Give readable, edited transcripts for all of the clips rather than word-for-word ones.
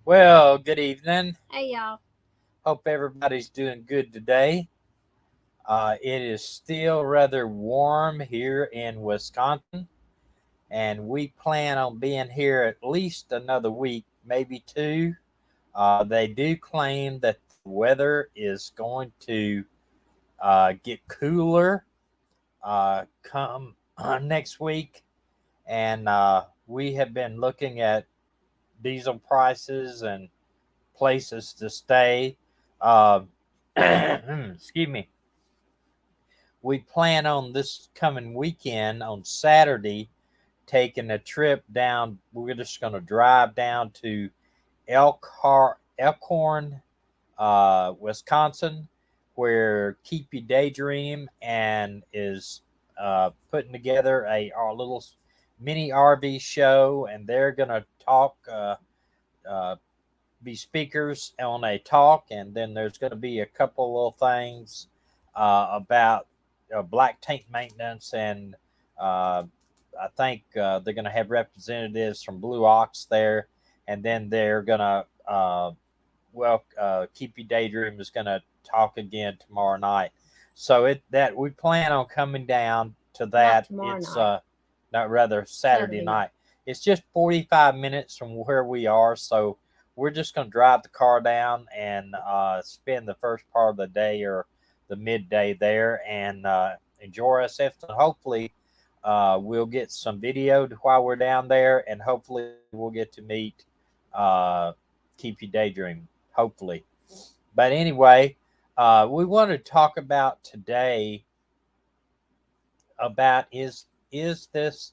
Well, good evening. Hey y'all. Hope everybody's doing good today. It is still rather warm here in Wisconsin, and we plan on being here at least another week, maybe two. They do claim that the weather is going to get cooler come next week, and we have been looking at diesel prices and places to stay. Uh, excuse me. We plan on this coming weekend on Saturday taking a trip down. We're just going to drive down to Elkhorn, Wisconsin, where Keep You Daydream and is putting together our little mini RV show, and they're going to talk. Uh, be speakers on a talk, and then there's going to be a couple little things about black tank maintenance, and I think they're going to have representatives from Blue Ox there, and then they're going to Keep You Daydream is going to talk again tomorrow night. So that we plan on coming down to Not that. tomorrow It's night. not rather Saturday Saturday night. night. It's just 45 minutes from where we are, so we're just going to drive the car down and spend the first part of the day or the midday there and enjoy ourselves. And hopefully, we'll get some video while we're down there, and hopefully, we'll get to meet uh, Keep You Daydream. Hopefully, but anyway, we want to talk about today about is this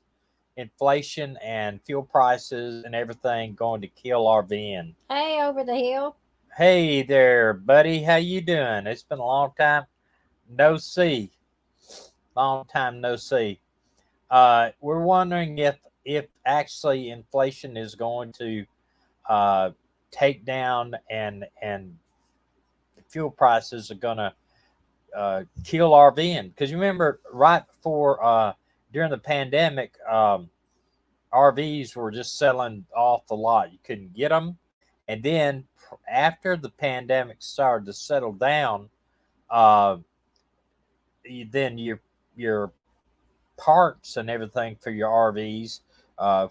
inflation and fuel prices and everything going to kill RVing? Hey, over the hill. Hey there, buddy. How you doing? It's been a long time no see. Long time no see. We're wondering if actually inflation is going to uh, take down and fuel prices are going to kill RVing. Because you remember right before during the pandemic, RVs were just selling off the lot. You couldn't get them, and then after the pandemic started to settle down, uh, then your parts and everything for your RVs,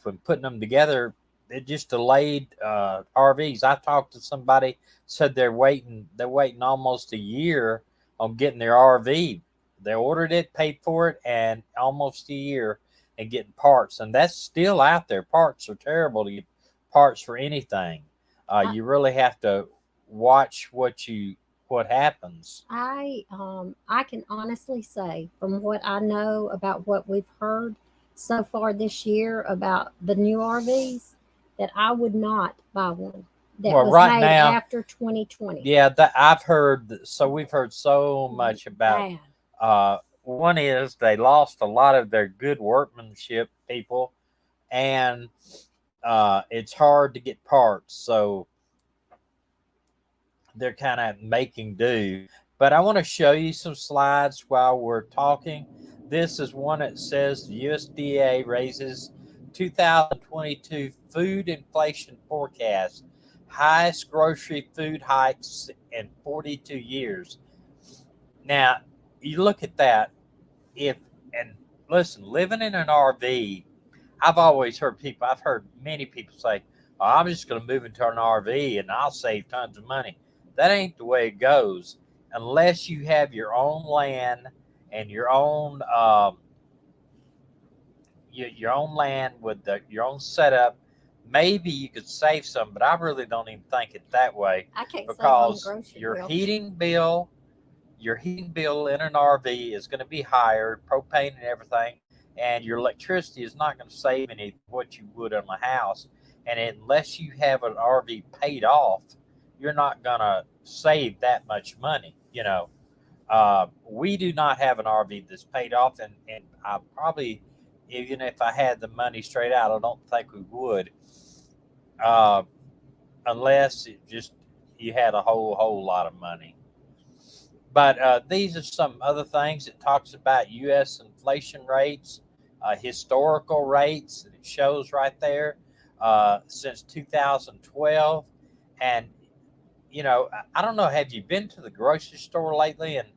when putting them together, it just delayed RVs. I talked to somebody said they're waiting almost a year on getting their RV. They ordered it, paid for it, and almost a year and getting parts, and that's still out there. Parts are terrible to get parts for anything. I You really have to watch what happens. I can honestly say from what I know about what we've heard so far this year about the new RVs that I would not buy one that Well, was right made now, after 2020. yeah, that I've heard. So we've heard so much about. Bad. One is they lost a lot of their good workmanship people, and it's hard to get parts. So they're kind of making do. But I want to show you some slides while we're talking. This is one that says the USDA raises 2022 food inflation forecast, highest grocery food hikes in 42 years. Now, you look at that, if and listen, living in an RV, I've heard many people say, oh, I'm just going to move into an RV and I'll save tons of money. That ain't the way it goes unless you have your own land and your own land with your own setup. Maybe you could save some, but I really don't even think it that way I can't save on the because grocery bill. your heating bill in an RV is going to be higher, propane and everything, and your electricity is not going to save any what you would on a house. And unless you have an RV paid off, you're not going to save that much money. We do not have an RV that's paid off, and I probably, even if I had the money straight out, I don't think we would, uh, unless it just you had a whole lot of money. But these are some other things. It talks about U.S. inflation rates, historical rates, and it shows right there since 2012. And I don't know. Have you been to the grocery store lately and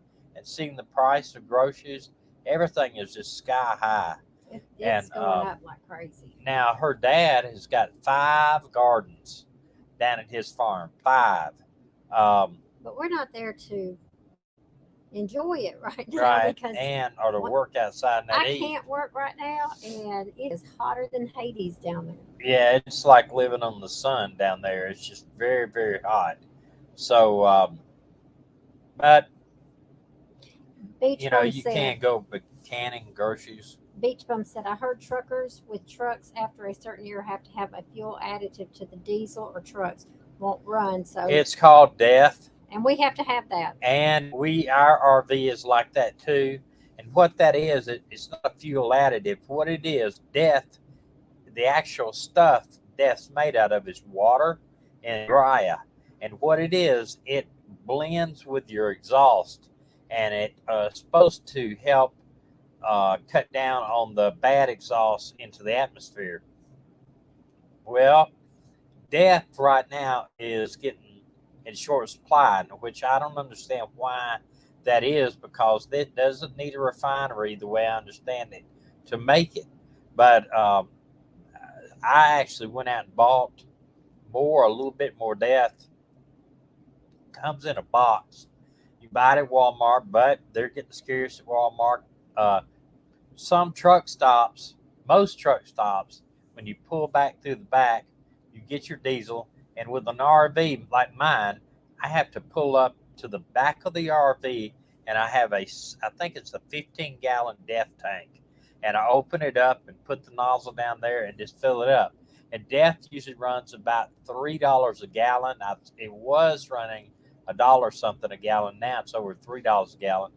seen the price of groceries? Everything is just sky high. It's And going up like crazy. now her dad has got 5 gardens down at his farm. Five. Um, But we're not there to enjoy it right now right. because Or to work outside in that I heat. can't work right now, and it is hotter than Hades down there. Yeah, it's like living on the sun down there. It's just very, very hot. So, but Beach Bum you said, can't go but canning groceries. Beach Bum said, I heard truckers with trucks after a certain year have to have a fuel additive to the diesel or trucks won't run. So It's called death, and we have to have that. and our RV is like that too. And what that is, it's not a fuel additive. What it is, death, the actual stuff death's made out of is water and dry. And what it is, it blends with your exhaust, and it's supposed to help cut down on the bad exhaust into the atmosphere. Well, death right now is getting in short supply, which I don't understand why that is, because it doesn't need a refinery, the way I understand it, to make it. But I actually went out and bought a little bit more death. Comes in a box. You buy it at Walmart, but they're getting scarce at Walmart. Uh, some truck stops, most truck stops, when you pull back through the back, you get your diesel. And with an RV like mine, I have to pull up to the back of the RV, and I have I think it's a 15-gallon DEF tank. And I open it up and put the nozzle down there and just fill it up. And DEF usually runs about $3 a gallon. It was running a dollar something a gallon. Now it's over $3 a gallon.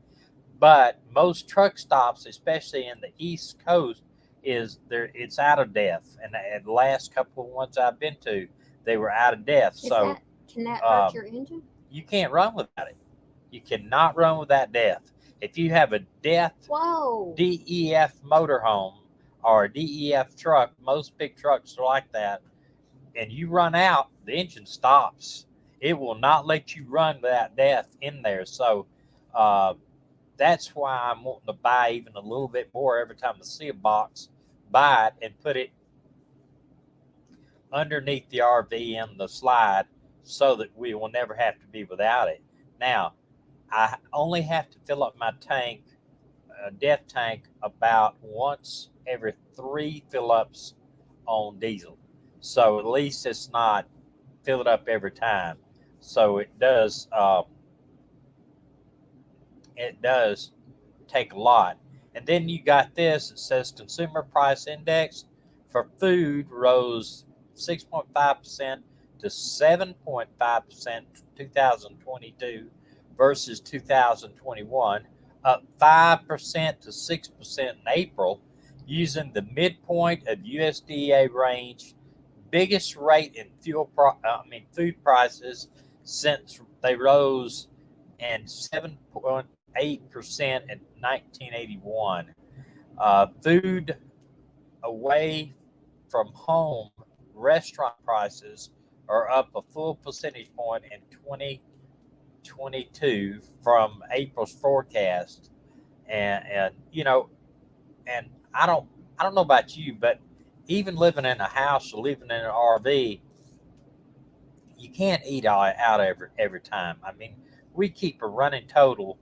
But most truck stops, especially in the East Coast, is there. It's out of DEF, and the last couple of ones I've been to, they were out of DEF. So Can that hurt your engine? you can't run without it. You cannot run without DEF. If you have a DEF DEF motorhome or a DEF truck, most big trucks are like that, and you run out, the engine stops. It will not let you run without DEF in there. So that's why I'm wanting to buy even a little bit more every time I see a box, buy it and put it underneath the RV in the slide so that we will never have to be without it. Now, I only have to fill up my tank, DEF tank, about once every 3 fill ups on diesel. So at least it's not filled up every time. So it does take a lot. And then you got this, it says consumer price index for food rose 6.5% to 7.5% 2022 versus 2021, up 5% to 6% in April, using the midpoint of USDA range, biggest rate in food prices since they rose and 7.8% in 1981. Food away from home restaurant prices are up a full percentage point in 2022 from April's forecast. And and I don't know about you, but even living in a house or living in an RV, you can't eat out every time. I mean, we keep a running total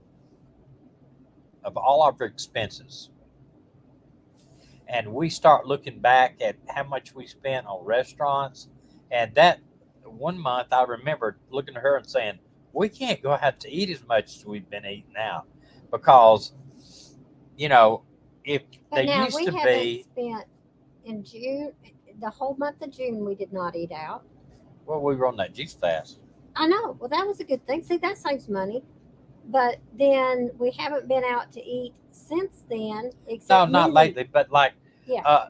of all of our expenses, and we start looking back at how much we spent on restaurants. And that one month, I remember looking at her and saying, "We can't go out to eat as much as we've been eating out because, if But they now used we to haven't be." spent in June, the whole month of June, we did not eat out. Well, we were on that juice fast. I know. Well, that was a good thing. See, that saves money. But then we haven't been out to eat since then, No, except not lately, but Yeah.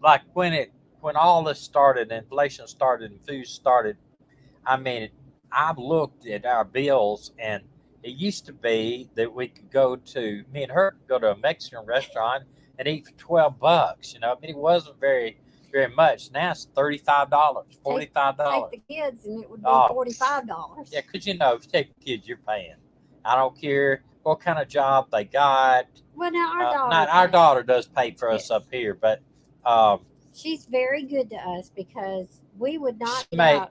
like when all this started, inflation started, and food started. I mean, I've looked at our bills, and it used to be that we could me and her could go to a Mexican restaurant and eat for $12. I mean, it wasn't very very much. Now it's $35, $45. Take the kids, and it would be Oh, $45. yeah, because if you take kids, you're paying. I don't care what kind of job they got. Well, now our daughter. Not our daughter does pay for us up here, but she's very good to us because we would not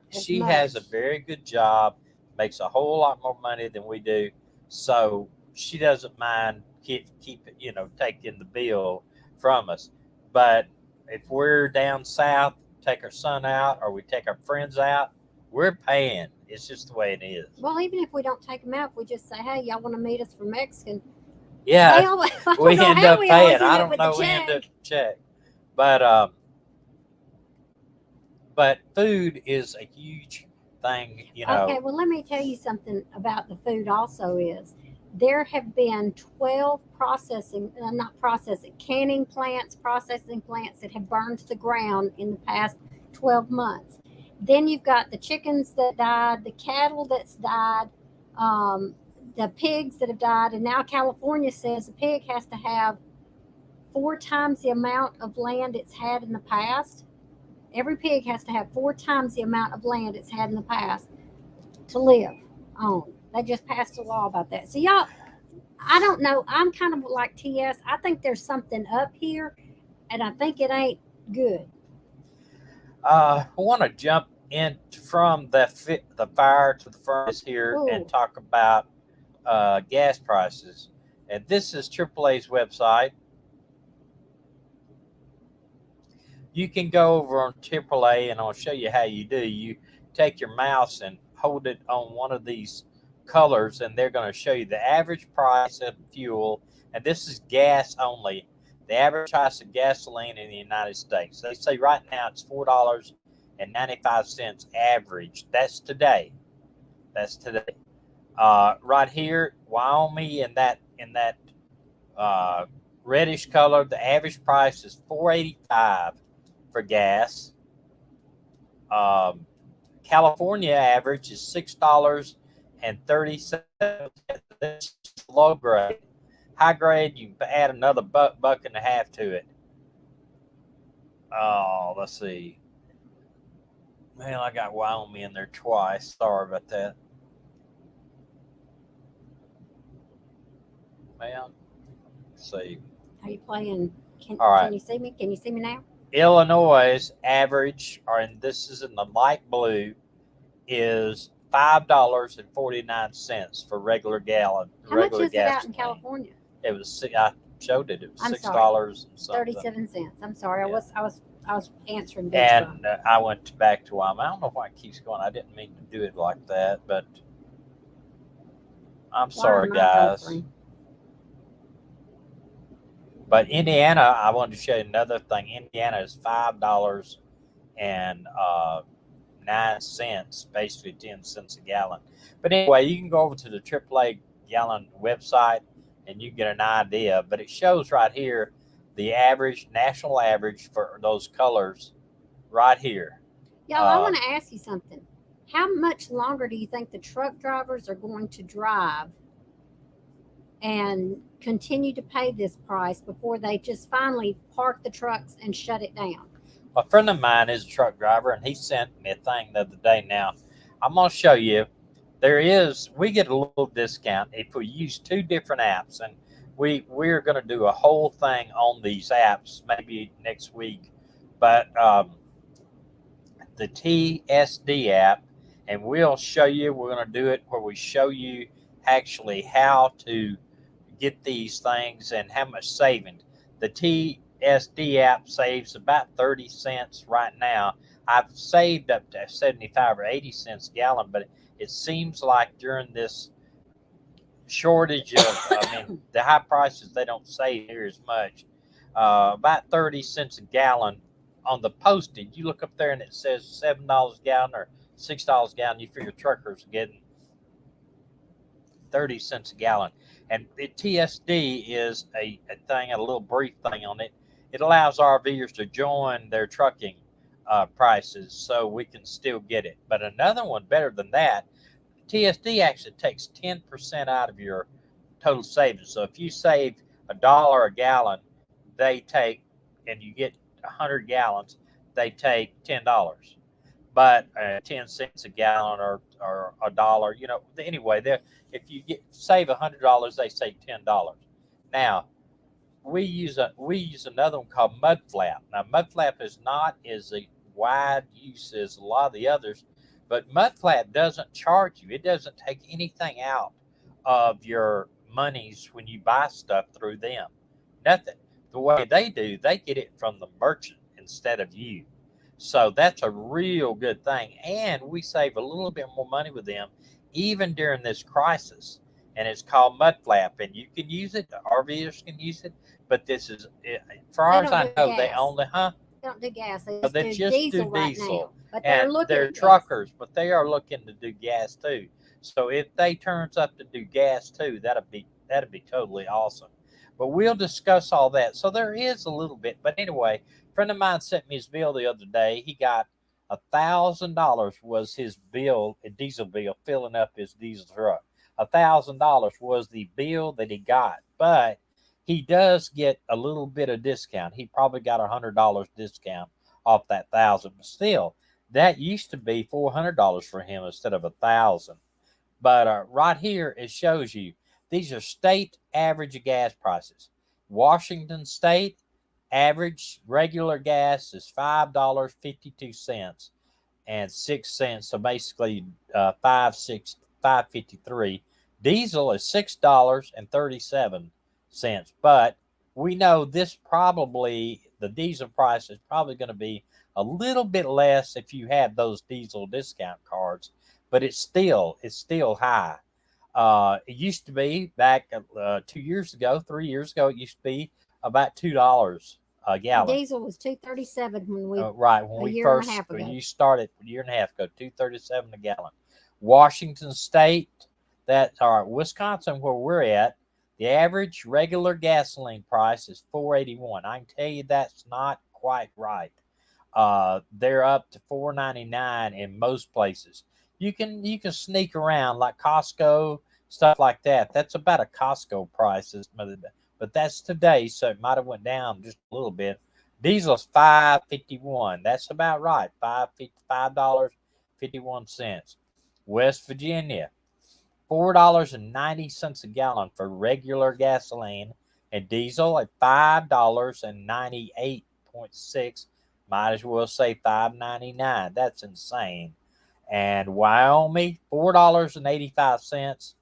she has a very good job, makes a whole lot more money than we do, so she doesn't mind keep taking the bill from us. But if we're down south, take our son out, or we take our friends out, we're paying. It's just the way it is. Well, even if we don't take them out, we just say, "Hey, y'all want to meet us for Mexican?" Yeah, we end up paying. I don't know. We end up check, but food is a huge thing, Okay, well, let me tell you something about the food. Also, is there have been 12 canning plants, processing plants that have burned to the ground in the past 12 months. Then you've got the chickens that died, the cattle that's died, the pigs that have died, and now California says a pig has to have 4 times the amount of land it's had in the past. Every pig has to have 4 times the amount of land it's had in the past to live on. They just passed a law about that. So y'all, I don't know. I'm kind of like TS. I think there's something up here, and I think it ain't good. I want to jump in from the fire to the furnace here and talk about gas prices. And this is AAA's website. You can go over on AAA, and I'll show you how you do. You take your mouse and hold it on one of these colors, and they're going to show you the average price of fuel. And this is gas only. The average price of gasoline in the United States. They say right now it's $4.95 average. That's today. Right here, Wyoming, in that reddish color, the average price is $4.85 for gas. California average is $6.30. That's low grade. High grade, you add another buck and a half to it. Oh, let's see. Well, I got Wyoming in there twice. Sorry about that. Well, let's see. Are you playing? All right. Can you see me? Can you see me now? Illinois' average, and this is in the light blue, is $5.49 for regular gallon. How much is it out in California? It was I showed it. It was $6 and something. 37 cents. I'm sorry. Yeah. I was answering. And I went back to Wyoming. I don't know why it keeps going. I didn't mean to do it like that, but I'm sorry, guys. But Indiana, I wanted to show you another thing. Indiana is $5.09, basically 10 cents a gallon. But anyway, you can go over to the AAA gallon website and you get an idea. But it shows right here the average, national average for those colors right here. Y'all, I want to ask you something. How much longer do you think the truck drivers are going to drive and continue to pay this price before they just finally park the trucks and shut it down? A friend of mine is a truck driver, and he sent me a thing the other day. Now, I'm going to show you. We get a little discount if we use 2 different apps, and we're going to do a whole thing on these apps maybe next week. But the TSD app, and we'll show you, we're going to do it where we show you actually how to get these things and how much savings. The TSD app saves about 30 cents right now. I've saved up to 75 or 80 cents a gallon, but it seems like during this shortage of, the high prices, they don't save here as much. About 30 cents a gallon on the postage. You look up there and it says $7 a gallon or $6 a gallon. You figure truckers are getting 30 cents a gallon. And TSD is a little brief thing on it. It allows RVers to join their trucking prices so we can still get it. But another one better than that, TSD actually takes 10% out of your total savings. So if you save $1 a gallon, they take, and you get 100 gallons, they take $10. But 10 cents a gallon or a dollar, anyway, if you save $100, they save $10. Now, we use another one called mud flap. Now, mud flap is not as a wide use as a lot of the others, but mud flap doesn't charge you. It doesn't take anything out of your monies when you buy stuff through them. Nothing. The way they do, they get it from the merchant instead of you. So that's a real good thing, and we save a little bit more money with them, even during this crisis. And it's called mud flap, and you can use it. The RVers can use it, but this is, for They far as don't I do know, they gas. only, huh? They don't do gas. They No, just they do just do diesel right now. diesel, But they're and looking they're at gas. truckers, but they are looking to do gas too. So if they turns up to do gas too, that'd be totally awesome. But we'll discuss all that. So there is a little bit, but anyway, a friend of mine sent me his bill the other day. He got $1,000 was his bill, a diesel bill, filling up his diesel truck. $1,000 was the bill that he got, but he does get a little bit of discount. He probably got $100 discount off that thousand, but still, that used to be $400 for him instead of 1,000. But right here, it shows you these are state average gas prices. Washington State average regular gas is $5.52 and 6 cents. So basically, 5.53. Diesel is $6.37. But we know this probably the diesel price is probably going to be a little bit less if you have those diesel discount cards, but it's still high. It used to be back 2 years ago, 3 years ago. It used to be about $2 a gallon. Diesel was 237 when we Right when a we year and a first half when ago. you started a year and a half ago, 237 a gallon. Washington State, that's all right. Wisconsin, where we're at, the average regular gasoline price is 4.81. I can tell you that's not quite right. They're up to 4.99 in most places. You can sneak around like Costco, stuff like that. That's about a Costco price, but that's today, so it might have went down just a little bit. Diesel's 5.51. That's about right. $5.51. West Virginia, $4.90 a gallon for regular gasoline, and diesel at $5.98.6. Might as well say 5.99. That's insane. And Wyoming, $4.85,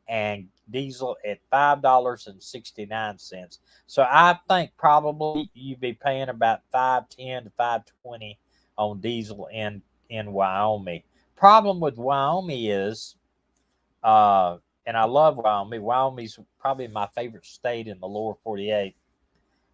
and diesel at $5.69. So I think probably you'd be paying about 5.10 to 5.20 on diesel in Wyoming. Problem with Wyoming is, and I love Wyoming. Wyoming's probably my favorite state in the lower 48.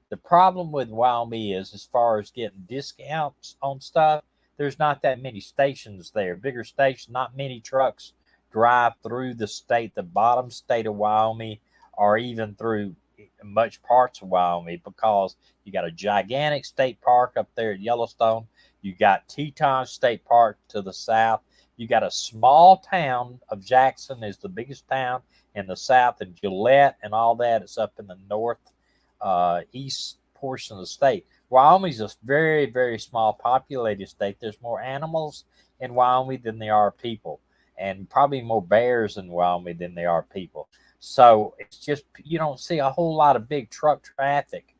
The problem with Wyoming is, as far as getting discounts on stuff, there's not that many stations there. Bigger stations, not many trucks drive through the state, the bottom state of Wyoming, or even through much parts of Wyoming, because you got a gigantic state park up there at Yellowstone. You got Teton State Park to the south. You got a small town of Jackson is the biggest town in the south, and Gillette and all that is up in the north east portion of the state. Wyoming's a very, very small populated state. There's more animals in Wyoming than there are people, and probably more bears in Wyoming than there are people. So it's just, you don't see a whole lot of big truck traffic.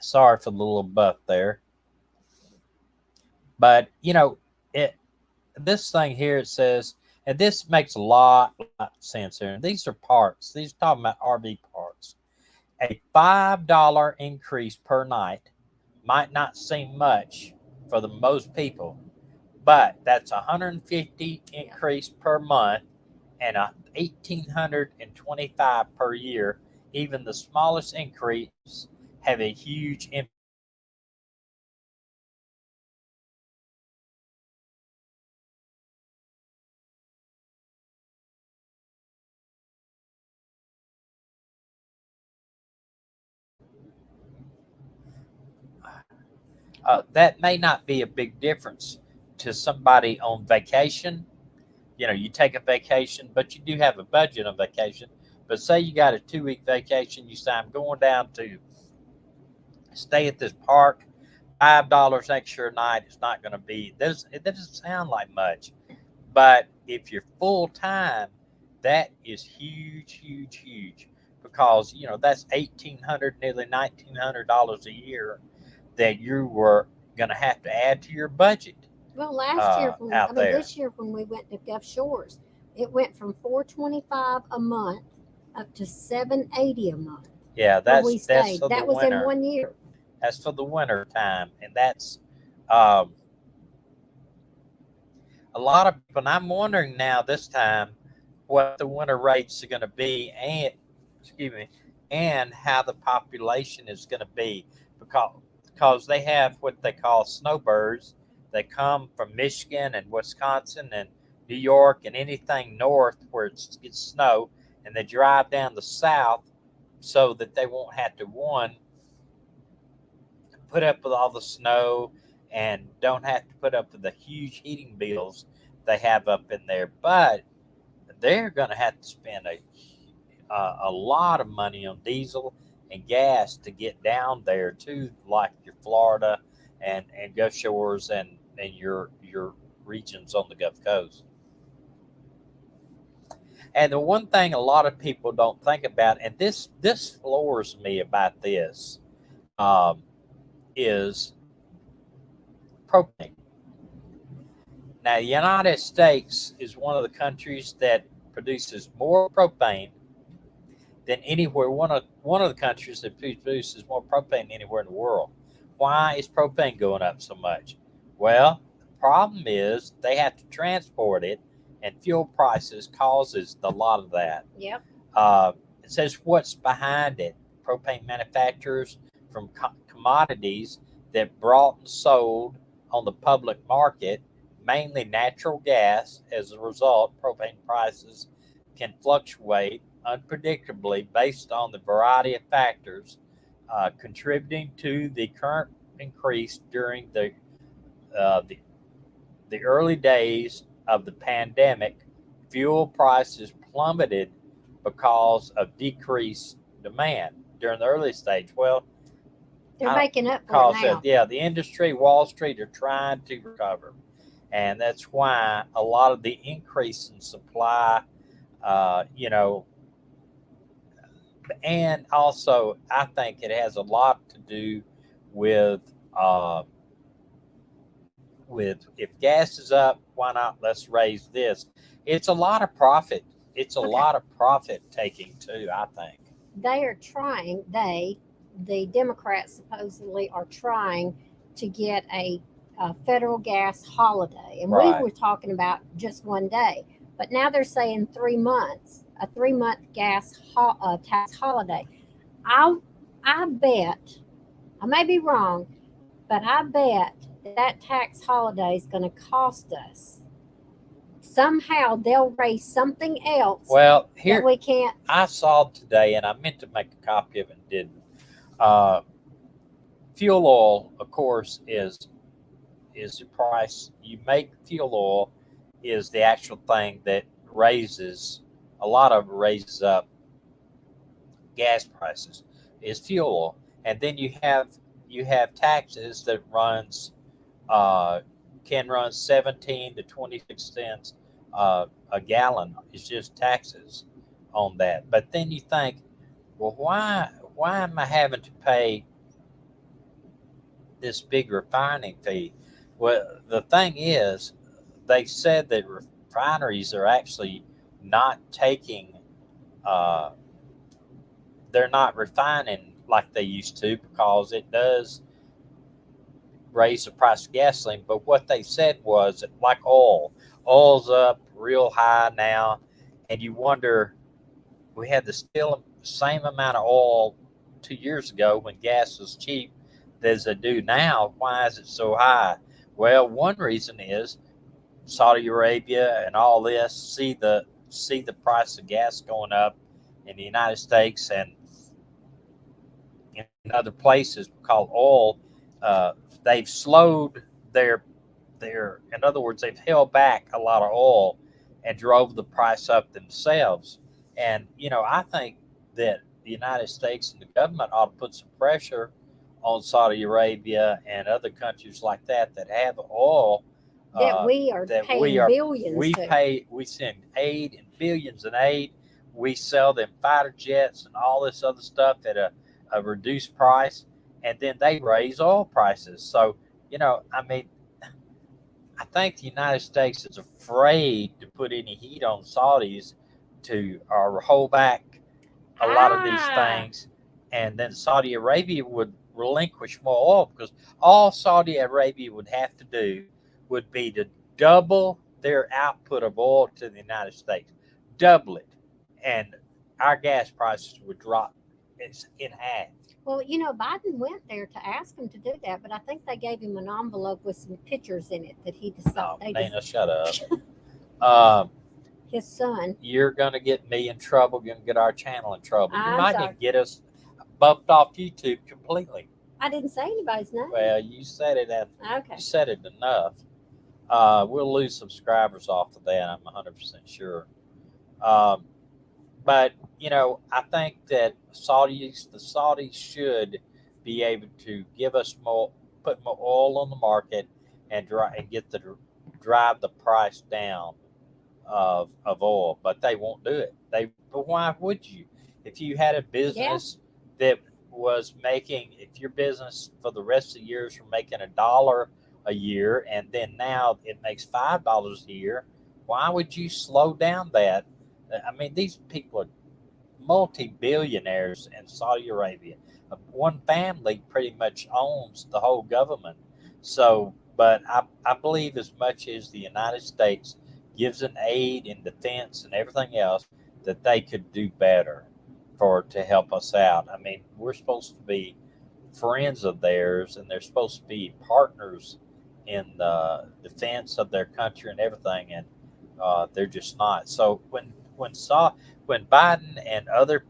Sorry for the little buff there, but it this thing here, it says, and this makes a lot of sense here. These are parts. These are talking about RV parts. A $5 increase per night might not seem much for the most people, but that's 150 increase per month and a 1,825 per year. Even the smallest increase have a huge impact. That may not be a big difference to somebody on vacation, You take a vacation, but you do have a budget on vacation. But say you got a 2 week vacation, you say I'm going down to stay at this park, $5 extra a night. It's not going to be this. It doesn't sound like much, but if you're full time, that is huge, huge, huge, because that's 1,800, nearly $1,900 a year that you were going to have to add to your budget Well, last year, out there. this year when we went to Gulf Shores, it went from 425 a month up to 780 a month. Yeah, Where we that's stayed. for the That was in winter. 1 year. That's for the winter time, and that's um, a lot of people. And I'm wondering now this time what the winter rates are going to be, and excuse me, and how the population is going to be, because they have what they call snowbirds. They come from Michigan and Wisconsin and New York and anything north where it gets snow, and they drive down the south so that they won't have to put up with all the snow and don't have to put up with the huge heating bills they have up in there. But they're going to have to spend a lot of money on diesel and gas to get down there to like your Florida and Gulf Shores and your regions on the Gulf Coast. And the one thing a lot of people don't think about, and this floors me about this, um, is propane. Now, the United States is one of the countries that produces more propane than anywhere. One of the countries that produces more propane than anywhere in the world. Why is propane going up so much? Well, the problem is they have to transport it, and fuel prices causes a lot of that. Yep. Uh, it says what's behind it. Propane manufacturers from commodities that brought and sold on the public market, mainly natural gas. As a result, propane prices can fluctuate unpredictably based on the variety of factors contributing to the current increase during uh, the the early days of the pandemic. Fuel prices plummeted because of decreased demand during the early stage. Well, They're I making up for it cause now. yeah, the industry, Wall Street are trying to recover, and that's why a lot of the increase in supply, uh, you know, and also I think it has a lot to do with uh, if gas is up, why not let's raise this? It's a lot of profit. It's a Okay. lot of profit taking too, I think. They are trying, the Democrats supposedly are trying to get a federal gas holiday. And we Right. were talking about just 1 day. But now they're saying 3 months, a 3 month tax holiday. I, I bet, I may be wrong, but I bet that tax holiday is going to cost us. Somehow they'll raise something else Well, that here we can't. I saw today, and I meant to make a copy of it and didn't. Uh, Fuel oil, of course, is the price you make. Fuel oil is the actual thing that raises a lot of it raises up gas prices is fuel oil, and then you have taxes that runs uh, can run 17 to 26 cents a gallon. It's just taxes on that. But then you think, well, why am I having to pay this big refining fee? Well, the thing is, they said that refineries are actually not taking, uh, they're not refining like they used to because it does raise the price of gasoline. But what they said was that, like oil's up real high now, and you wonder, we had the still same amount of oil 2 years ago when gas was cheap as they do now. Why is it so high? Well, one reason is Saudi Arabia and all this see the price of gas going up in the United States and in other places called oil. They've slowed their in other words, they've held back a lot of oil, and drove the price up themselves. And, I think that the United States and the government ought to put some pressure on Saudi Arabia and other countries like that have oil, That we are that paying billions to. we send aid and billions in aid. We sell them fighter jets and all this other stuff at a reduced price, and then they raise oil prices. So, I mean, I think the United States is afraid to put any heat on Saudis to or hold back a lot of these things, and then Saudi Arabia would relinquish more oil, because all Saudi Arabia would have to do would be to double their output of oil to the United States, double it, and our gas prices would drop in half. Well, Biden went there to ask him to do that, but I think they gave him an envelope with some pictures in it that he decided. Oh, Dana, shut up. His son. You're going to get me in trouble. You're going to get our channel in trouble. You I'm might sorry. even get us bumped off YouTube completely. I didn't say anybody's name. Well, you said it. Okay. You said it enough. We'll lose subscribers off of that. I'm 100% sure. But I think that the Saudis should be able to give us put more oil on the market, and drive the price down of oil. But they won't do it. But why would you? If you had a business that was making, if your business for the rest of the years were making $1 a year, and then now it makes $5 a year, why would you slow down that? I mean, these people are multi-billionaires in Saudi Arabia. One family pretty much owns the whole government. So, but I believe as much as the United States gives an aid in defense and everything else, that they could do better to help us out. I mean, we're supposed to be friends of theirs, and they're supposed to be partners in the defense of their country and everything, and they're just not. So when Biden and other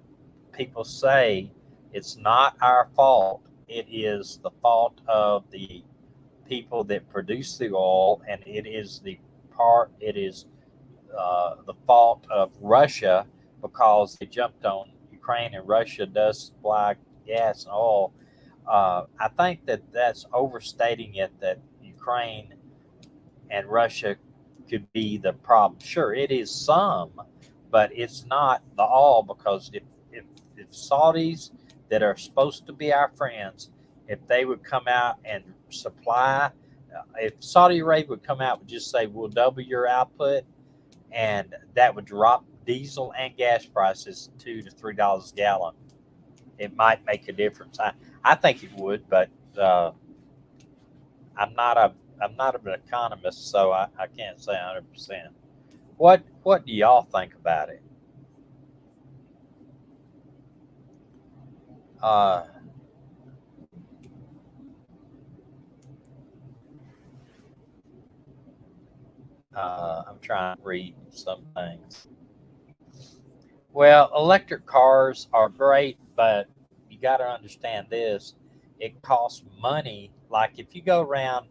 people say it's not our fault, it is the fault of the people that produce the oil, and it is the fault of Russia, because they jumped on Ukraine, and Russia does supply gas and oil. I think that's overstating it, that Ukraine and Russia could be the problem. Sure, it is some, but it's not the all, because if Saudis that are supposed to be our friends, if they would come out and supply, if Saudi Arabia would come out and just say, we'll double your output, and that would drop diesel and gas prices $2 to $3 a gallon, it might make a difference. I think it would, but I'm not an economist, so I can't say 100%. What do y'all think about it? I'm trying to read some things. Well, electric cars are great, but you got to understand this. It costs money. Like if you go around,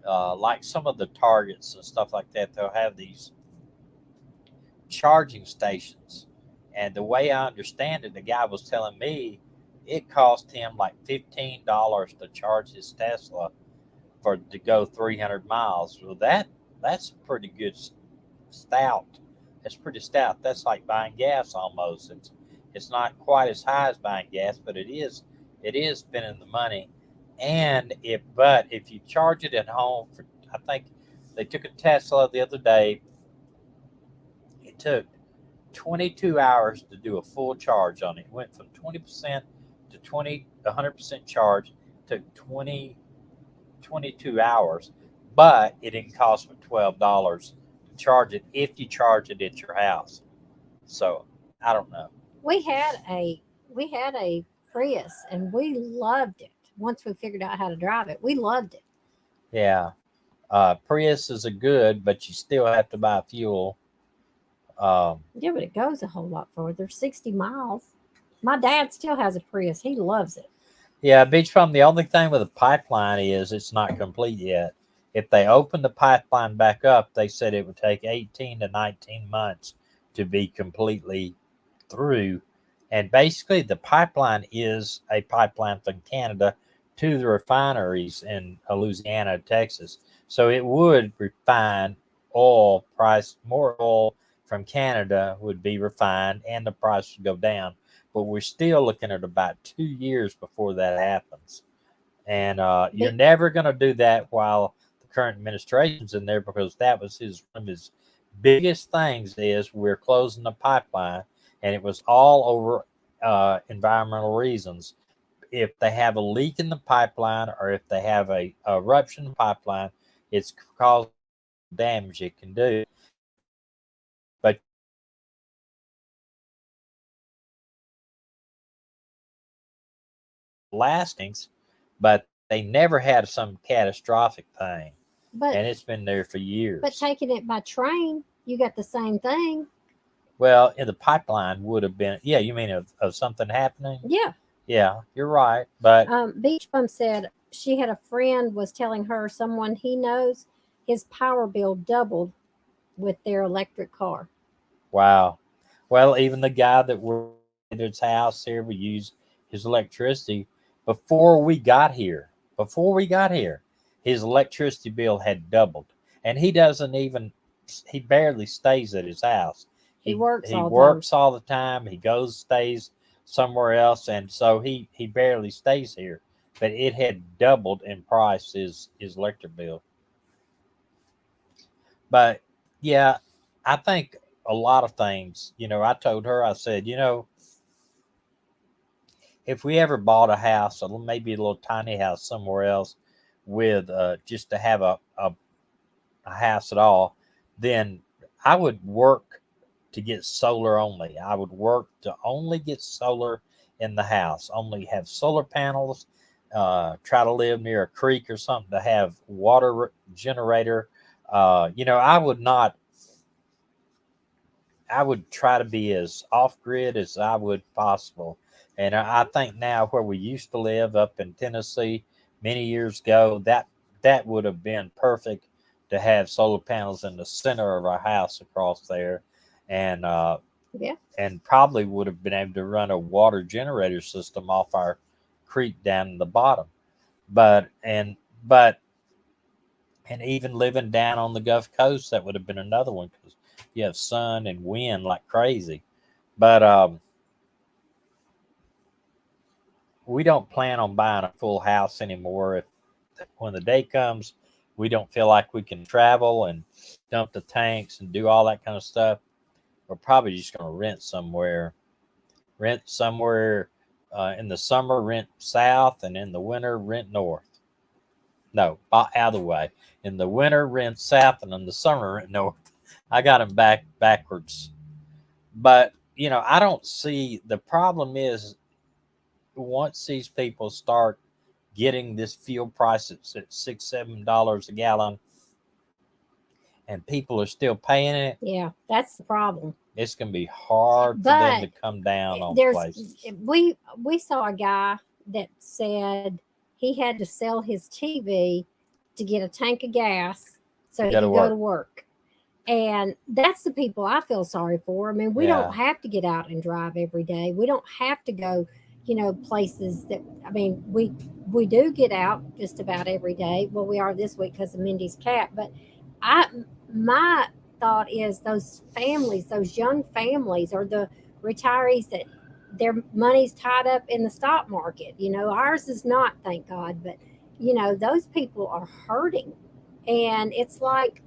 like some of the Targets and stuff like that, they'll have these charging stations. And the way I understand it, the guy was telling me it cost him like $15 to charge his Tesla to go 300 miles. Well, that's pretty good stout. That's pretty stout. That's like buying gas almost. It's not quite as high as buying gas, but it is spending the money. And if you charge it at home, I think they took a Tesla the other day. It took 22 hours to do a full charge on it. It went from 20% to 100% charge. It took 22 hours, but it didn't cost me $12 to charge it if you charge it at your house. So I don't know. We had a Prius, and we loved it. Once we figured out how to drive it, we loved it. Yeah, Prius is good, but you still have to buy fuel. Yeah, but it goes a whole lot further. 60 miles. My dad still has a Prius. He loves it. Yeah, Beach Bum, the only thing with the pipeline is it's not complete yet. If they opened the pipeline back up, they said it would take 18 to 19 months to be completely through. And basically, the pipeline is a pipeline from Canada to the refineries in Louisiana, Texas. So it would refine oil price, more oil from Canada would be refined and the price would go down. But we're still looking at about 2 years before that happens. And you're Be- never going to do that while the current administration's in there, because that was one of his biggest things is we're closing the pipeline, and it was all over environmental reasons. If they have a leak in the pipeline or if they have a eruption in the pipeline, it's causing damage it can do. But lastings, but they never had some catastrophic thing, but and it's been there for years. but taking it by train, you got the same thing. Well, in the pipeline would have been, yeah, you mean of something happening? Yeah. Yeah, you're right. But Beach Bum said she had a friend was telling her someone he knows his power bill doubled with their electric car. wow. Well, even the guy that worked at his house here, we used his electricity before we got here. Before we got here, his electricity bill had doubled. And he doesn't even, he barely stays at his house. He He works he all the time. works all the time. He goes, stays somewhere else. And so he barely stays here. But it had doubled in price, his electric bill. But yeah, I think a lot of things, I told her, I said, if we ever bought a house, or maybe a little tiny house somewhere else with just to have a house at all, then I would work to get solar only. I would work to only get solar in the house, only have solar panels, try to live near a creek or something to have water generator. I would not, I would try to be as off grid as I would possible. And I think now where we used to live up in Tennessee many years ago, that would have been perfect to have solar panels in the center of our house across there, and Yeah. and probably would have been able to run a water generator system off our creek down in the bottom. But but and even living down on the Gulf Coast, that would have been another one because you have sun and wind like crazy. But we don't plan on buying a full house anymore. If when the day comes, we don't feel like we can travel and dump the tanks and do all that kind of stuff, we're probably just going to rent somewhere. Rent somewhere in the summer, rent south, and in the winter, rent north. No, other way. In the winter, rent south, and in the summer, rent north. I got them backwards. But I don't see the problem is once these people start getting this fuel price at $6, $7 a gallon, and people are still paying it, Yeah, that's the problem. it's gonna be hard for them to But come down on there's places. we saw a guy that said he had to sell his TV to get a tank of gas so he Go to could go to work. work. And that's the people I feel sorry for. I mean, we don't Yeah. have to get out and drive every day. We don't have to go, places that I mean, we do get out just about every day. Well, we are this week because of Mindy's cat, but I my thought is those families, those young families, or the retirees that their money's tied up in the stock market. Ours is not, thank God, but those people are hurting, and it's like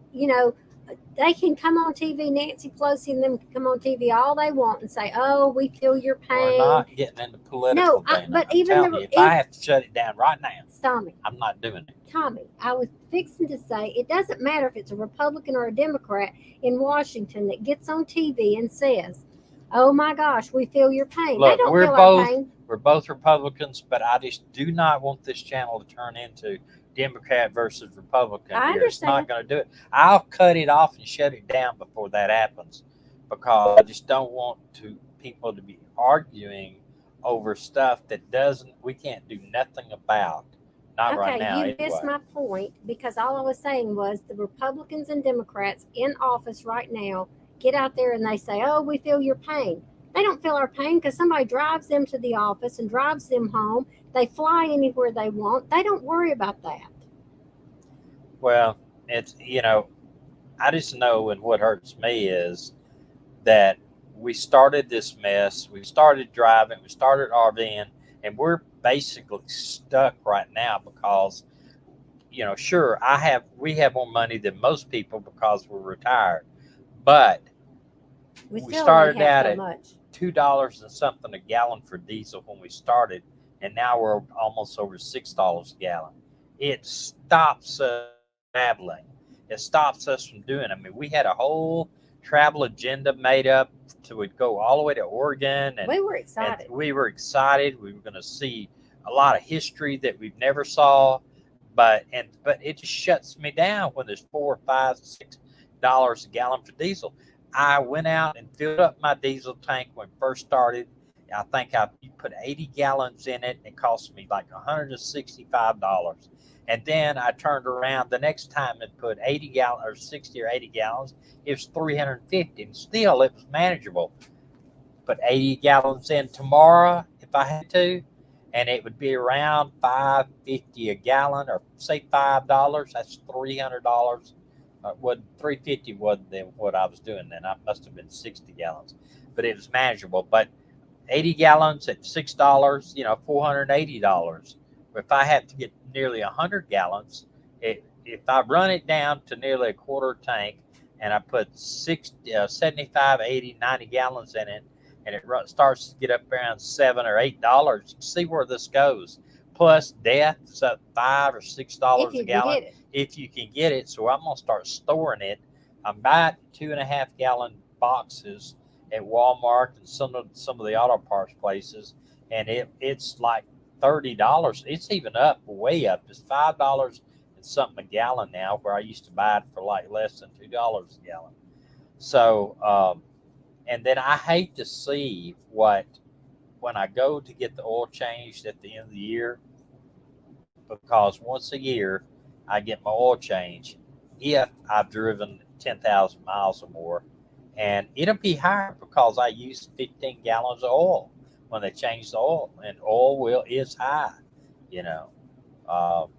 they can come on TV. Nancy Pelosi and them can come on TV all they want and say, "Oh, we feel your We're pain." not getting into political, No, Dana. but I'm even telling you, if I have to shut it down right now, Tommy, I'm not doing it. Tommy, I was fixing to say it doesn't matter if it's a Republican or a Democrat in Washington that gets on TV and says, "Oh my gosh, we feel your pain." They Look, don't feel our pain. we're both Republicans, but I just do not want this channel to turn into Democrat versus Republican I here. It's not understand. going to do it. I'll cut it off and shut it down before that happens, because I just don't want people to be arguing over stuff that doesn't we can't do nothing about. Not right Okay, now, you missed anyway. my point because all I was saying was the Republicans and Democrats in office right now get out there and they say, "Oh, we feel your pain." They don't feel our pain because somebody drives them to the office and drives them home. They fly anywhere they want. They don't worry about that. Well, it's, I just know, and what hurts me is that we started this mess. We started driving, we started RVing, and we're basically stuck right now because, sure, we have more money than most people because we're retired, but We we still only started have out so at much. $2 and something a gallon for diesel when we started, and now we're almost over $6 a gallon. It stops us traveling. It stops us from doing. I mean, we had a whole travel agenda made up to would go all the way to Oregon, We were and excited. we were excited. We were going to see a lot of history that we've never saw, but it just shuts me down when there's $4, $5, $6 a gallon for diesel. I went out and filled up my diesel tank when it first started. I think I put 80 gallons in it. It cost me like $165. And then I turned around the next time and put 80 gallons or 60 or 80 gallons. It was 350, and still it was manageable. Put 80 gallons in tomorrow if I had to, and it would be around 5.50 a gallon, or say $5. That's $300. What 350 wasn't then what I was doing then. I must have been 60 gallons, but it was manageable. But 80 gallons at $6, $480. If I have to get nearly 100 gallons, if I run it down to nearly a quarter tank and I put 75, 80, 90 gallons in it, and it starts to get up around $7 or $8, you see where this goes. Plus death, so $5 or $6 If a you can gallon get it. if you can get it. So I'm gonna start storing it. I'm buying 2.5 gallon boxes at Walmart and some of the auto parts places, and it's like $30. It's even up, way up. It's $5 and something a gallon now, where I used to buy it for like less than $2 a gallon. So, and then I hate to see what when I go to get the oil changed at the end of the year, because once a year I get my oil change if I've driven 10,000 miles or more, and it'll be higher because I used 15 gallons of oil when they changed the oil, and oil will is high, you know. Um,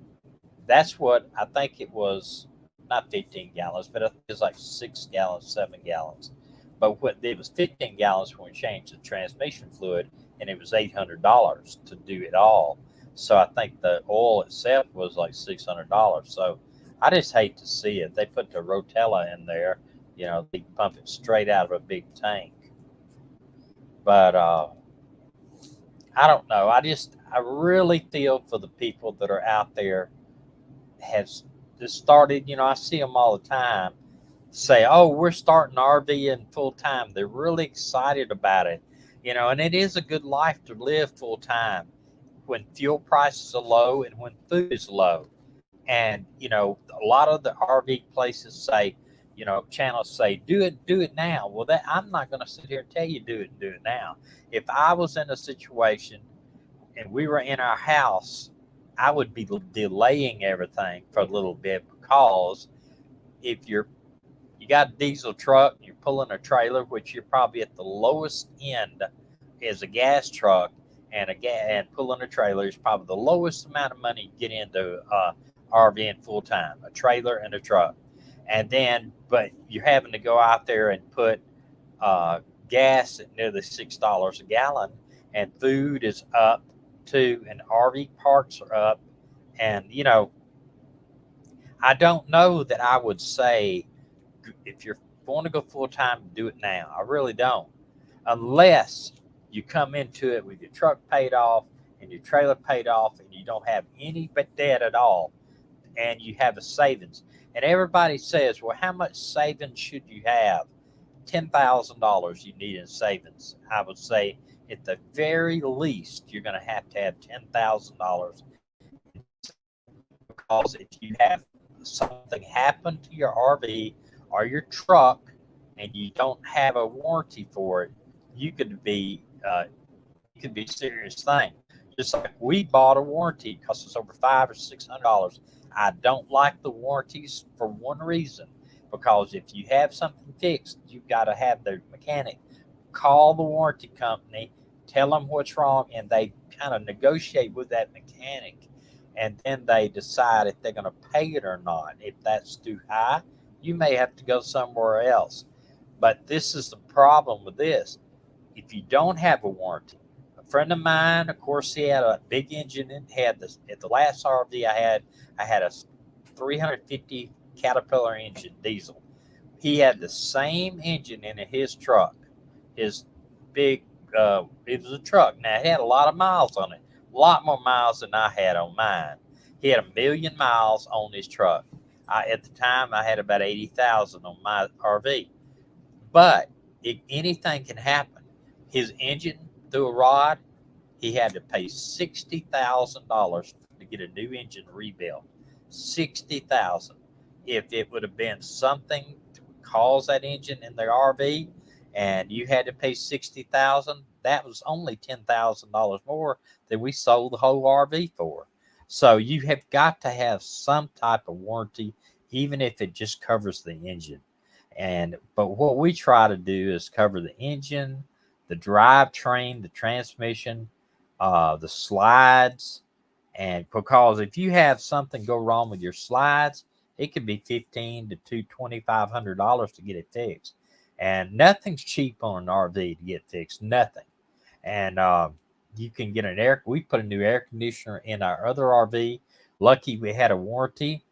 that's what I think it was. Not 15 gallons, but I think it's like 6 gallons, 7 gallons. But what it was 15 gallons when we changed the transmission fluid, and it was $800 to do it all. So I think the oil itself was like $600. So I just hate to see it. They put the Rotella in there, they pump it straight out of a big tank. But I don't know. I really feel for the people that are out there has just started. I see them all the time say, "Oh, we're starting RVing full time." They're really excited about it, and it is a good life to live full time when fuel prices are low and when food is low. And a lot of the RV places say, channels say, do it now. Well, that I'm not going to sit here and tell you do it now. If I was in a situation and we were in our house, I would be delaying everything for a little bit, because if you got a diesel truck, you're pulling a trailer, which you're probably at the lowest end is a gas truck, and pulling a trailer is probably the lowest amount of money you get into RVing full time, a trailer and a truck. And then, but you're having to go out there and put uh, gas at nearly $6 a gallon, and food is up too, and RV parks are up. And I don't know that I would say, if you're going to go full time, do it now. I really don't, unless you come into it with your truck paid off and your trailer paid off, and you don't have any but debt at all, and you have a savings. And everybody says, well, how much savings should you have? $10,000 you need in savings. I would say at the very least, you're going to have $10,000, because if you have something happen to your RV or your truck and you don't have a warranty for it, you could be serious thing. Just like we bought a warranty, it cost us over $500 or $600. I don't like the warranties for one reason, because if you have something fixed, you've got to have the mechanic call the warranty company, tell them what's wrong, and they kind of negotiate with that mechanic, and then they decide if they're going to pay it or not. If that's too high, you may have to go somewhere else. But this is the problem with this. If you don't have a warranty, a friend of mine, of course, he had a big engine and had this at the last RV I had a 350 Caterpillar engine diesel. He had the same engine in his truck, his big, it was a truck. Now, it had a lot of miles on it, a lot more miles than I had on mine. He had 1,000,000 miles on his truck. At the time, I had about 80,000 on my RV. But anything can happen. His engine threw a rod. He had to pay $60,000 to get a new engine rebuilt. 60,000. If it would have been something to cause that engine in the RV, and you had to pay 60,000, that was only $10,000 more than we sold the whole RV for. So you have got to have some type of warranty, even if it just covers the engine. But what we try to do is cover the engine, the drivetrain, the transmission, the slides, and because if you have something go wrong with your slides, it could be $1,500 to $2,500 to get it fixed, and nothing's cheap on an RV to get fixed. Nothing, and you can get an air. We put a new air conditioner in our other RV. Lucky we had a warranty,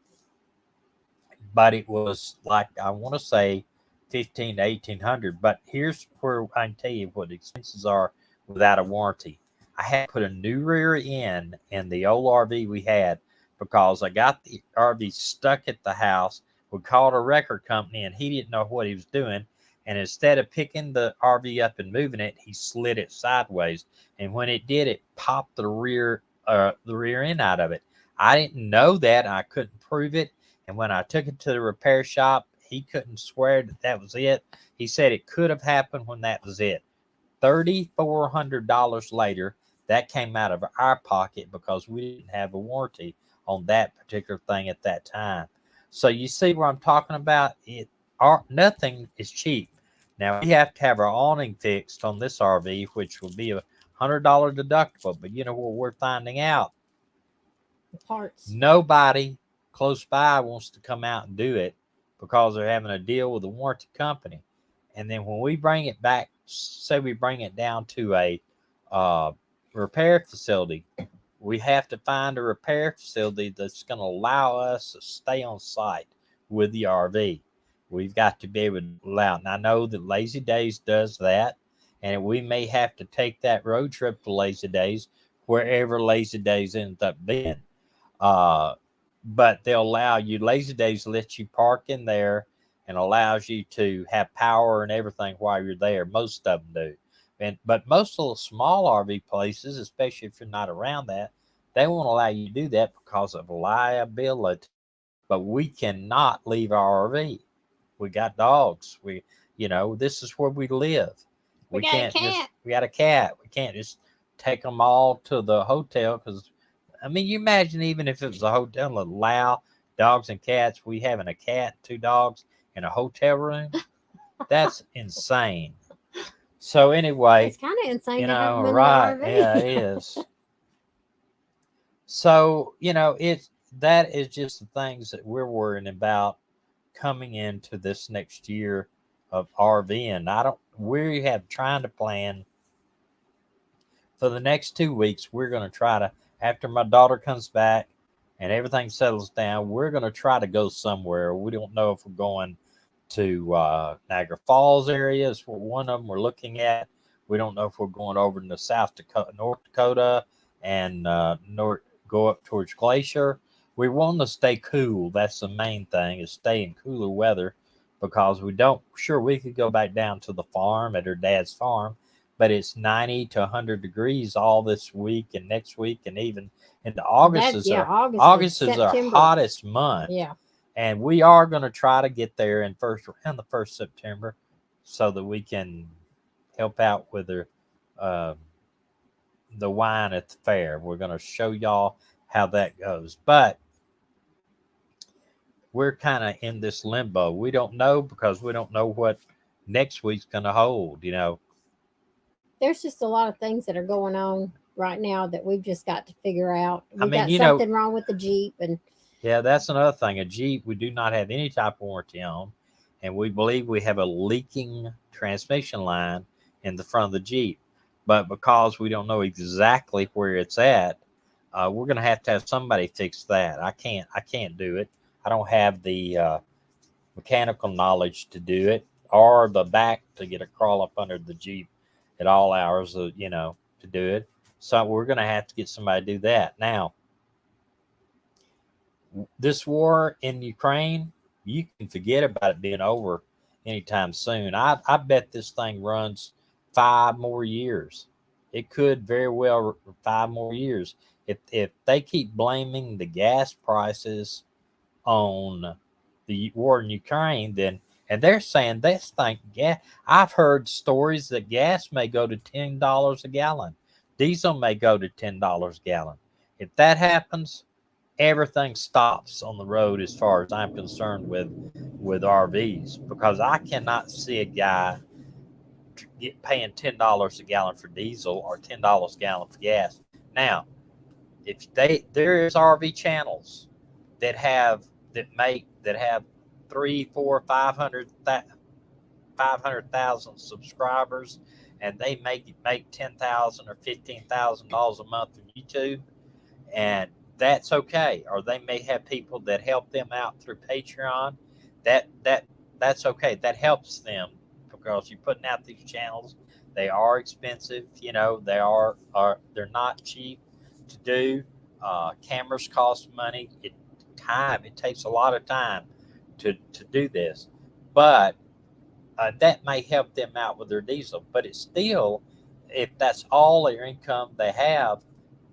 but it was like I want to say 15 to 1800. But here's where I can tell you what the expenses are without a warranty. I had to put a new rear end in the old RV we had because I got the RV stuck at the house. We called a record company and he didn't know what he was doing. And instead of picking the RV up and moving it, he slid it sideways. And when it did, it popped the rear end out of it. I didn't know that. I couldn't prove it. And when I took it to the repair shop, he couldn't swear that that was it. He said it could have happened when that was it. $3,400 later, that came out of our pocket because we didn't have a warranty on that particular thing at that time. So you see what I'm talking about? Nothing is cheap. Now we have to have our awning fixed on this RV, which will be $100 deductible. But you know what we're finding out? The parts. Nobody close by wants to come out and do it because they're having a deal with the warranty company. And then when we bring it back, say we bring it down to a repair facility, we have to find a repair facility that's going to allow us to stay on site with the RV. We've got to be able to allow it. And I know that Lazy Days does that, and we may have to take that road trip to Lazy Days, wherever Lazy Days ends up being. But they'll allow you, Lazy Days lets you park in there and allows you to have power and everything while you're there. Most of them do. But most of the small RV places, especially if you're not around that, they won't allow you to do that because of liability. But we cannot leave our RV. We got dogs. This is where we live. We got a cat. We got a cat. We can't just take them all to the hotel because, I mean, you imagine even if it was a hotel that allow dogs and cats, we having a cat, 2 dogs in a hotel room. That's insane. So anyway, it's kind of insane to have them in right? the RV. Yeah, it is. So that is just the things that we're worrying about coming into this next year of RVing. We have trying to plan for the next 2 weeks. We're going to try to, after my daughter comes back and everything settles down, we're going to try to go somewhere. We don't know if we're going to Niagara Falls areas. One of them we're looking at. We don't know if we're going over to North Dakota and go up towards Glacier. We want to stay cool. That's the main thing, is stay in cooler weather, because we could go back down to the farm at her dad's farm, but it's 90 to 100 degrees all this week and next week, and even into August. August is our hottest month. Yeah. And we are going to try to get there around the 1st September so that we can help out with her the wine at the fair. We're going to show y'all how that goes. But we're kind of in this limbo. We don't know because we don't know what next week's going to hold, you know. There's just a lot of things that are going on right now that we've just got to figure out. I We mean, got you know, something wrong with the Jeep, and yeah, that's another thing. A Jeep, we do not have any type of warranty on, and we believe we have a leaking transmission line in the front of the Jeep. But because we don't know exactly where it's at, we're going to have somebody fix that. I can't do it. I don't have the mechanical knowledge to do it, or the back to get a crawl up under the Jeep at all hours, you know, to do it. So we're going to have to get somebody to do that. Now, this war in Ukraine, you can forget about it being over anytime soon. I bet this thing runs 5 more years. It could very well 5 more years. If they keep blaming the gas prices on the war in Ukraine, then and they're saying this thing gas. I've heard stories that gas may go to $10 a gallon, diesel may go to $10 a gallon. If that happens, everything stops on the road as far as I'm concerned with RVs, because I cannot see a guy paying $10 a gallon for diesel or $10 a gallon for gas. Now, if there is RV channels that have 500,000 subscribers, and they make $10,000 or $15,000 a month on YouTube, and that's okay. Or they may have people that help them out through Patreon. That that that's okay. That helps them because you're putting out these channels. They are expensive, you know. They're not cheap to do. Cameras cost money. It takes a lot of time to do this, but that may help them out with their diesel. But it's still, if that's all their income they have,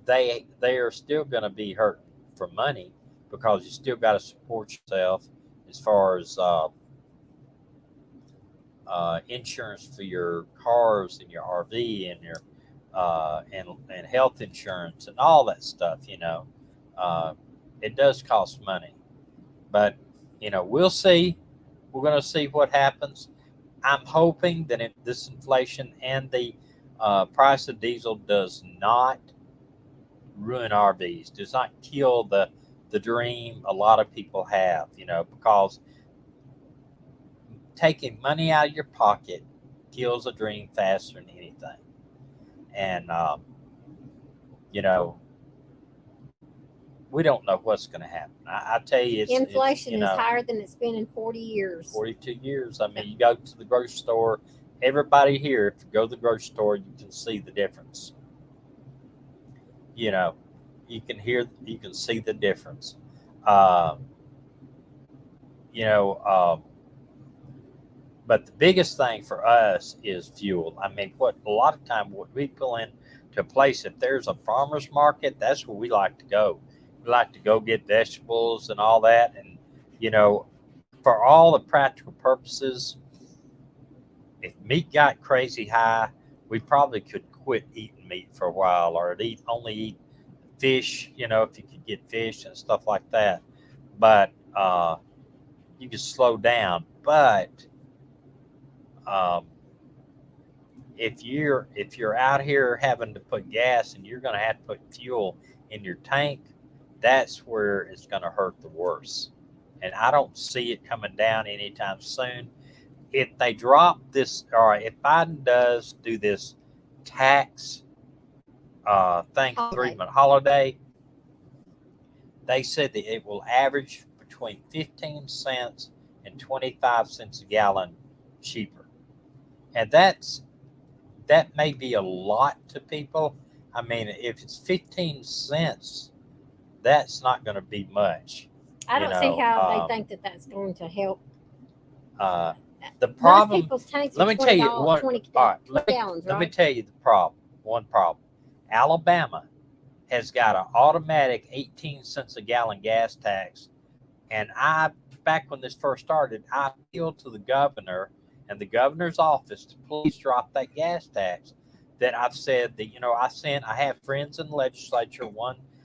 they are still going to be hurting for money, because you still got to support yourself as far as insurance for your cars and your RV and your and health insurance and all that stuff. You know, uh, it does cost money, but you know, we'll see. We're going to see what happens. I'm hoping that this inflation and the price of diesel does not ruin RVs, does not kill the dream a lot of people have, you know, because taking money out of your pocket kills a dream faster than anything. And you know, we don't know what's going to happen. I tell you, it's inflation you is know, higher than it's been in 40 years. 42 years. I mean, you go to the grocery store. Everybody here, if you go to the grocery store, you can see the difference. You know, you can see the difference. Um, you know, but the biggest thing for us is fuel. I mean, what a lot of time what we pull into a place, if there's a farmer's market, that's where we like to go. We like to go get vegetables and all that. And, you know, for all the practical purposes, if meat got crazy high, we probably could quit eating meat for a while, or only eat fish, you know, if you could get fish and stuff like that. But you can slow down. But um, if you're out here having to put gas and you're going to have to put fuel in your tank, that's where it's going to hurt the worst. And I don't see it coming down anytime soon. If they drop this, or if Biden does do this tax Holiday. Thanksgiving holiday, they said that it will average between 15 cents and 25 cents a gallon cheaper. And that may be a lot to people. I mean, if it's 15 cents, that's not going to be much. I You don't see know, how they think that that's going to help. uh, the Most problem. people's tanks Let are me tell you $20, one. 20, All right, 20 gallons, let me right? tell you the problem. One problem. Alabama has got an automatic 18 cents a gallon gas tax, and back when this first started, I appealed to the governor and the governor's office to please drop that gas tax. that I've said that, I have friends in the legislature.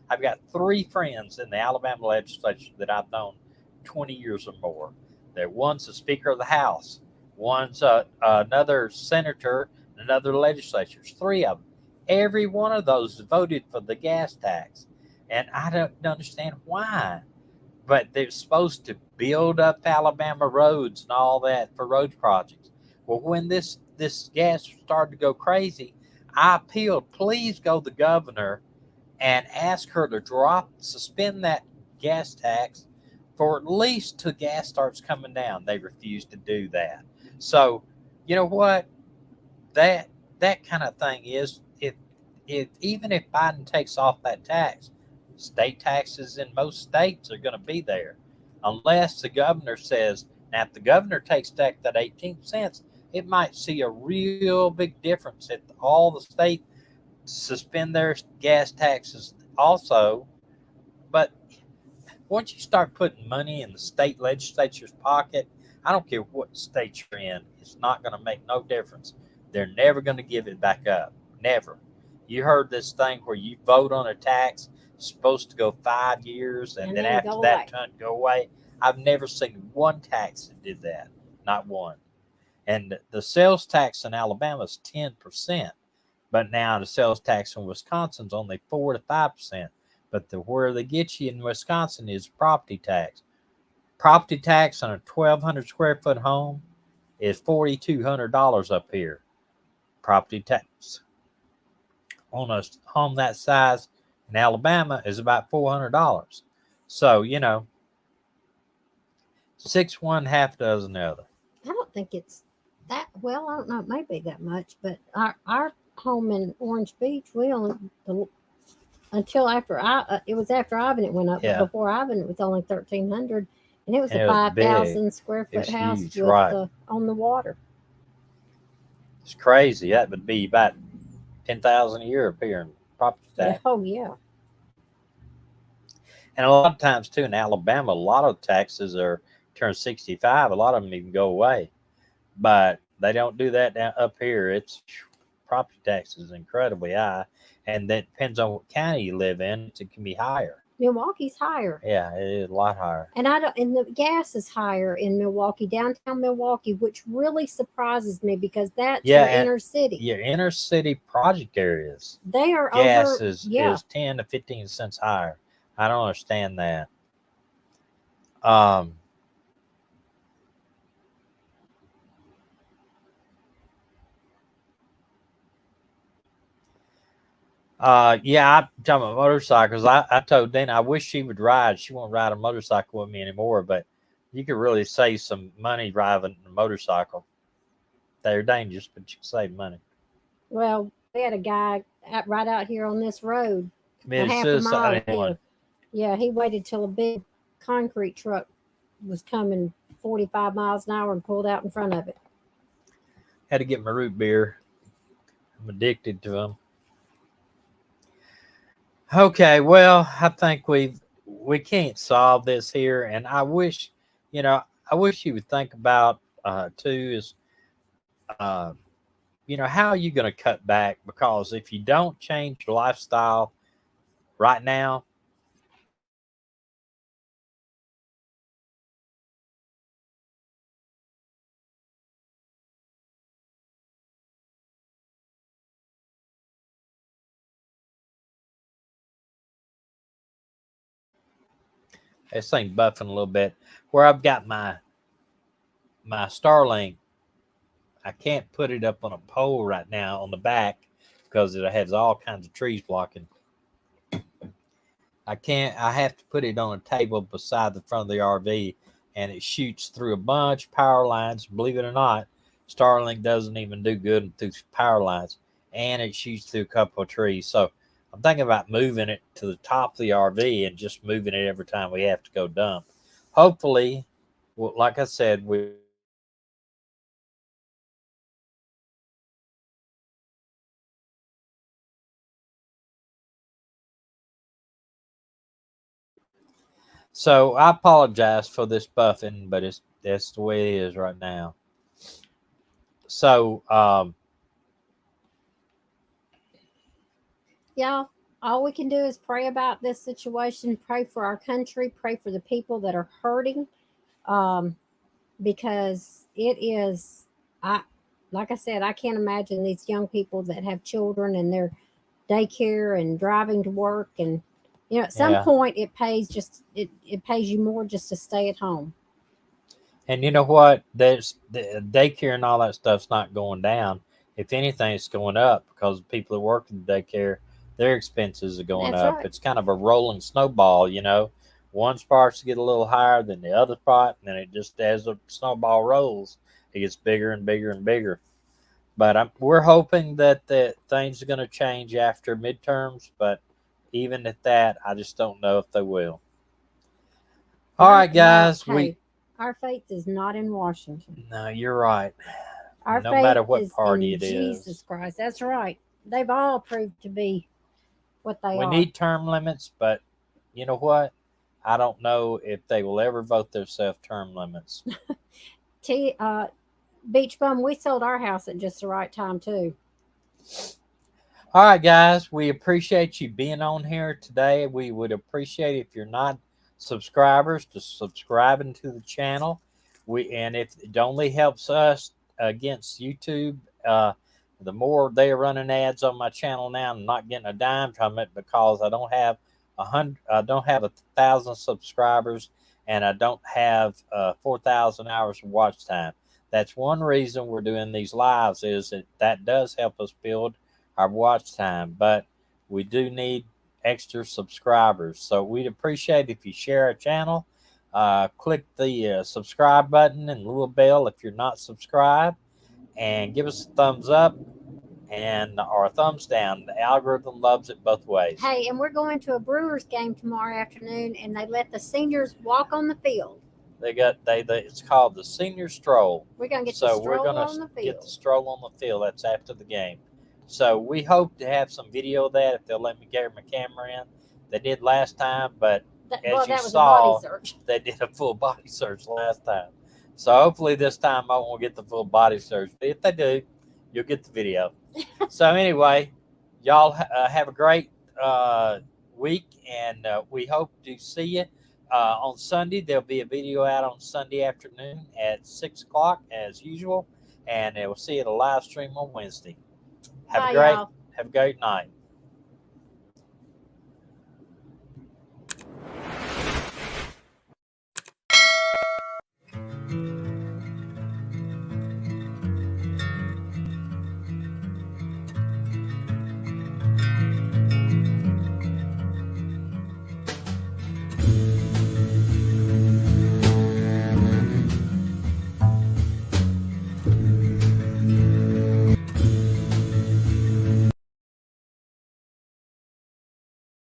I've got 3 friends in the Alabama legislature that I've known 20 years or more. One's the Speaker of the House, one's another senator, another legislature. 3 of them. Every one of those voted for the gas tax, and I don't understand why. But they're supposed to build up Alabama roads and all that for road projects. Well, when this gas started to go crazy, I appealed. Please go to the governor and ask her to suspend that gas tax for at least till gas starts coming down. They refused to do that. So, you know what? That that kind of thing is, if even if Biden takes off that tax, state taxes in most states are going to be there, unless the governor says. Now, if the governor takes back that 18 cents, it might see a real big difference if all the states suspend their gas taxes also. But once you start putting money in the state legislature's pocket, I don't care what state you're in, it's not going to make no difference. They're never going to give it back up. Never. You heard this thing where you vote on a tax, it's supposed to go 5 years, and then after that, turn go away. I've never seen one tax that did that. Not one. And the sales tax in Alabama is 10%. But now the sales tax in Wisconsin is only 4 to 5%. But where they get you in Wisconsin is property tax. Property tax on a 1,200 square foot home is $4,200 up here. Property tax on a home that size in Alabama is about $400. So, 6 one, half dozen the other. I don't think it's that well. I don't know. It may be that much, but our home in Orange Beach, we only until after it was after Ivan it went up. Yeah. But before Ivan, it was only 1,300, and it was And a it was 5,000 square foot It's house huge, with right. on the water. It's crazy. That would be about 10,000 a year up here in property tax. Oh yeah. And a lot of times too in Alabama, a lot of taxes are turn 65. A lot of them even go away, but they don't do that down up here. It's property tax is incredibly high, and that depends on what county you live in. It can be higher. Milwaukee's higher. Yeah, it is a lot higher. And the gas is higher in Milwaukee, downtown Milwaukee, which really surprises me because that's your inner city. Your inner city project areas. They are gas is 10 to 15 cents higher. I don't understand that. I'm talking about motorcycles. I told Dana I wish she would ride. She won't ride a motorcycle with me anymore, but you could really save some money driving a motorcycle. They're dangerous, but you can save money. Well, we had a guy right out here on this road, half a mile. Yeah, he waited till a big concrete truck was coming 45 miles an hour and pulled out in front of it. Had to get my root beer. I'm addicted to them. Okay, well, I think we can't solve this here, and I wish you would think about too is how are you going to cut back? Because if you don't change your lifestyle right now, this thing buffing a little bit. Where I've got my Starlink, I can't put it up on a pole right now on the back because it has all kinds of trees blocking. I have to put it on a table beside the front of the RV, and it shoots through a bunch of power lines. Believe it or not, Starlink doesn't even do good through power lines, and it shoots through a couple of trees. So I'm thinking about moving it to the top of the RV and just moving it every time we have to go dump. Hopefully, well, like I said, So I apologize for this buffing, but that's the way it is right now. So Y'all, all we can do is pray about this situation, pray for our country, pray for the people that are hurting, um, because it is. I like I said, I can't imagine these young people that have children and their daycare and driving to work, and at some Yeah. point it pays you more just to stay at home. And you know what? There's the daycare and all that stuff's not going down. If anything, it's going up because people that work in the daycare, their expenses are going That's up. right. It's kind of a rolling snowball. One starts to get a little higher than the other spot, and then it just as the snowball rolls, it gets bigger and bigger and bigger. But we're hoping that things are going to change after midterms. But even at that, I just don't know if they will. All Our right, well, guys. hey, our faith is not in Washington. No, you're right. Our No matter faith what is party in it is. Jesus Christ. That's right. They've all proved to be what they We are. need term limits, but you know what? I don't know if they will ever vote themselves term limits. T, Beach Bum, we sold our house at just the right time too. All right, guys, we appreciate you being on here today. We would appreciate if you're not subscribers to subscribing to the channel. And if it only helps us against YouTube, the more they are running ads on my channel now, I'm not getting a dime from it because I don't have 1,000 subscribers, and I don't have 4,000 hours of watch time. That's one reason we're doing these lives is that does help us build our watch time, but we do need extra subscribers. So we'd appreciate if you share our channel. Click the subscribe button and little bell if you're not subscribed, and give us a thumbs up and or a thumbs down. The algorithm loves it both ways. Hey, and we're going to a Brewers game tomorrow afternoon, and they let the seniors walk on the field. It's called the senior stroll. We're gonna get the So we're stroll gonna on the get the field. stroll on the field. That's after the game. So we hope to have some video of that if they'll let me carry my camera in. They did last time, but Well, as you that was a body saw, search. they did a full body search last time. So hopefully this time I won't get the full body search. But if they do, you'll get the video. So anyway, y'all have a great week, and we hope to see you on Sunday. There'll be a video out on Sunday afternoon at 6 o'clock as usual, and we'll see you at a live stream on Wednesday. Bye, y'all. Have a great night.